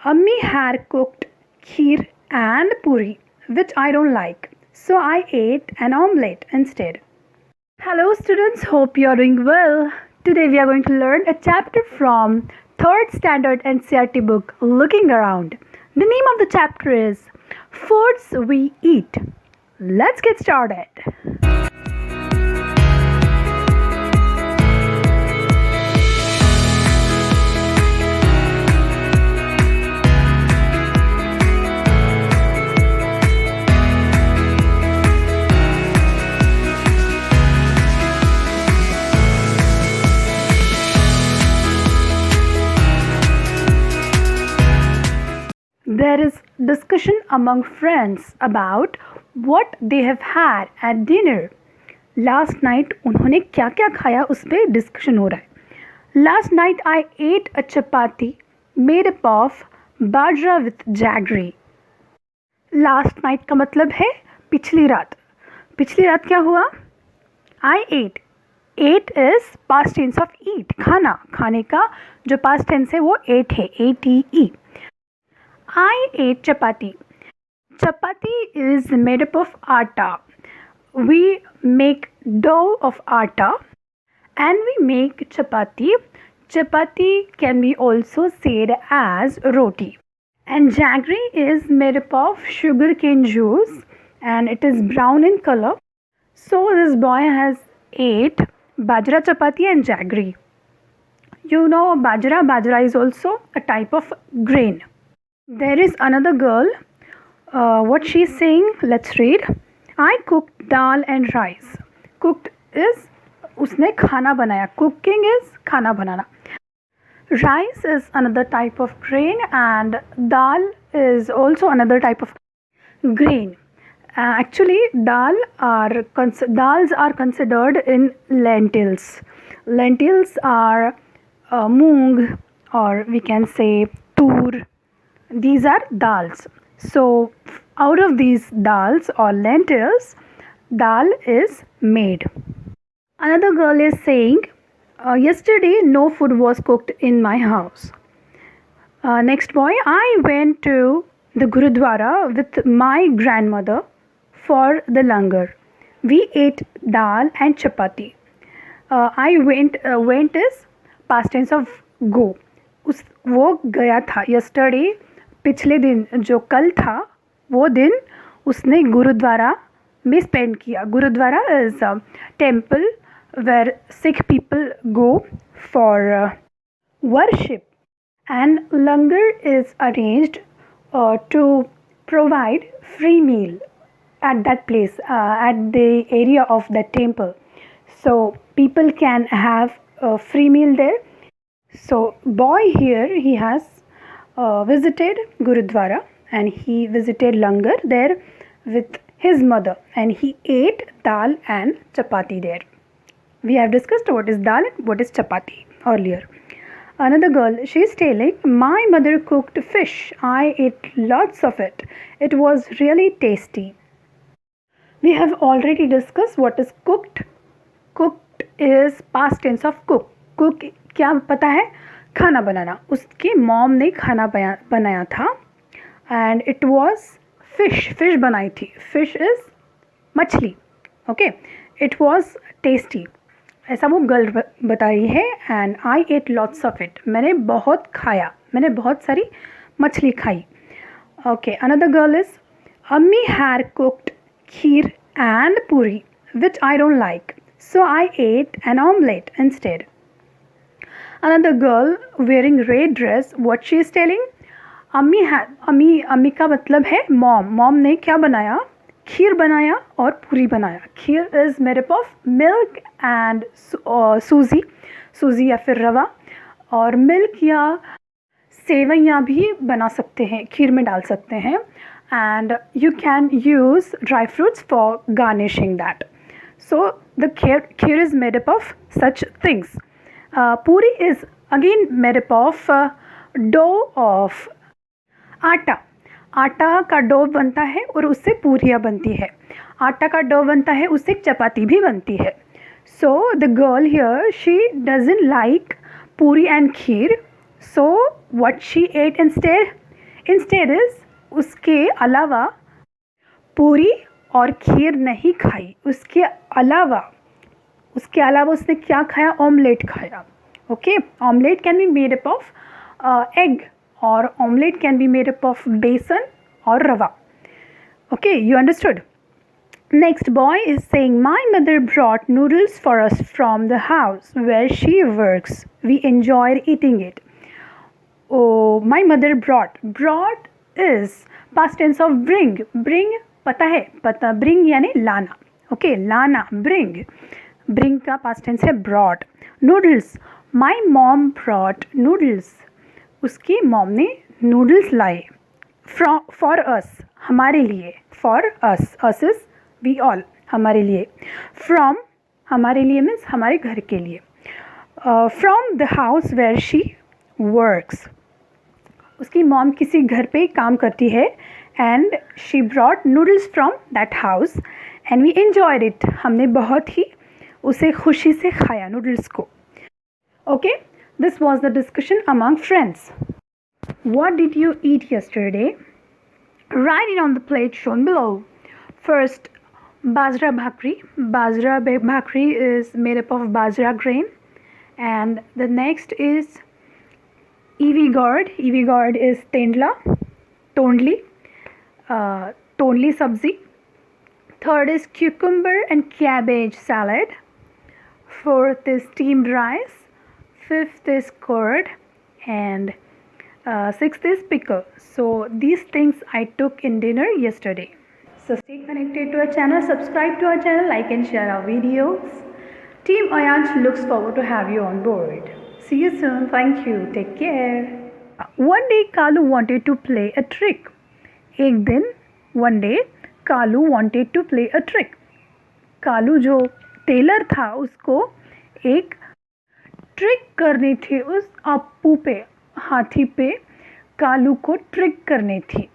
Ammi had cooked kheer and puri, which I don't like, so I ate an omelette instead. Hello students, hope you are doing well. Today we are going to learn a chapter from 3rd standard NCERT book, Looking Around. The name of the chapter is Foods We Eat. Let's get started. There is discussion among friends about what they have had at dinner. Last night उन्होंने क्या क्या खाया उस पर discussion हो रहा है. Last night I ate a chapati made up of bajra with jaggery. Last night का मतलब है पिछली रात. पिछली रात क्या हुआ? I ate. Ate is past tense of eat. खाना, खाने का जो past tense है वो ate है, A-T-E. I ate chapati. Chapati is made up of atta. We make dough of atta and we make chapati. Chapati can be also said as roti. And jaggery is made up of sugarcane juice and it is brown in color. So this boy has ate bajra chapati and jaggery. You know bajra is also a type of grain. There is another girl. What she's saying, let's read. I cooked dal and rice. Cooked is उसने खाना बनाया. Cooking is खाना बनाना. Rice is another type of grain and dal is also another type of grain. Actually, dals are considered in lentils. Lentils are moong, or we can say tur. These are dals. So out of these dals or lentils, dal is made. Another girl is saying, yesterday no food was cooked in my house. Next boy, I went to the Gurudwara with my grandmother for the langar. We ate dal and chapati. I went is past tense of go. वो गया था. Yesterday पिछले दिन जो कल था वो दिन उसने गुरुद्वारा में स्पेंड किया. Gurdwara is a temple where Sikh people go for worship and langar is arranged to provide free meal at that place, at the area of that temple, so people can have a free meal there. So boy here, he has visited Gurudwara and he visited langar there with his mother and he ate dal and chapati there. We have discussed what is dal and what is chapati earlier. Another girl, she is telling, my mother cooked fish. I ate lots of it. It was really tasty. We have already discussed what is cooked. Cooked is past tense of cook. Cook क्या पता है? खाना बनाना. उसकी mom ने खाना बनाया था and it was fish बनाई थी. फिश इज मछली. ओके, इट वॉज टेस्टी, ऐसा वो गर्ल बता रही है. And I ate lots of it. मैंने बहुत खाया, मैंने बहुत सारी मछली खाई. ओके, अनदर गर्ल इज अम्मी had cooked kheer and puri which I don't like, so I ate an omelette instead. Another girl wearing red dress, what she is telling, अम्मी का मतलब है मॉम. मॉम ने क्या बनाया? खीर बनाया और पूरी बनाया. Kheer is made up of milk and suji या फिर रवा, और मिल्क या सेवइयाँ भी बना सकते हैं, खीर में डाल सकते हैं. And you can use dry fruits for garnishing that. So the kheer is made up of such things. पूरी is again made up of dough of आटा. आटा का डो बनता है और उससे पूरियाँ बनती है. आटा का डो बनता है, उससे चपाती भी बनती है. So the girl here, she doesn't like puri and kheer. So what she ate instead? Instead is उसके अलावा पूरी और खीर नहीं खाई, उसके अलावा उसने क्या खाया? ऑमलेट खाया. Okay, omelette can be made up of egg और omelette can be made up of besan और rava. Okay, you understood? Next boy is saying, my mother brought noodles for us from the house where she works. We enjoyed eating it. Oh, my mother brought. Brought is past tense of bring. Bring पता है, पता bring यानी लाना. Okay, लाना, bring. Bring का past tense है brought. Noodles. My mom brought noodles. उसकी mom ने नूडल्स लाए. For us, हमारे लिए. For us. Us is we all, हमारे लिए. From, हमारे लिए means हमारे घर के लिए. From the house where she works. उसकी मॉम किसी घर पे काम करती है. And she brought noodles from that house and we enjoyed it. हमने बहुत ही उसे खुशी से खाया नूडल्स को. Okay, this was the discussion among friends. What did you eat yesterday? Write it on the plate shown below. First, bajra bhakri. Bajra bhakri is made up of bajra grain. And the next is evi gourd. Evi gourd is tendla, tondli, tondli sabzi. Third is cucumber and cabbage salad. Fourth is steamed rice. Fifth is curd. And sixth is pickle. So these things I took in dinner yesterday. So stay connected to our channel, subscribe to our channel, like and share our videos. Team Ayanch looks forward to have you on board. See you soon. Thank you. Take care. One day Kalu wanted to play a trick. एक दिन one day Kalu wanted to play a trick. Kalu जो Taylor था उसको एक trick करनी थी. उस अप्पू पे, हाथी पे कालू को ट्रिक करनी थी.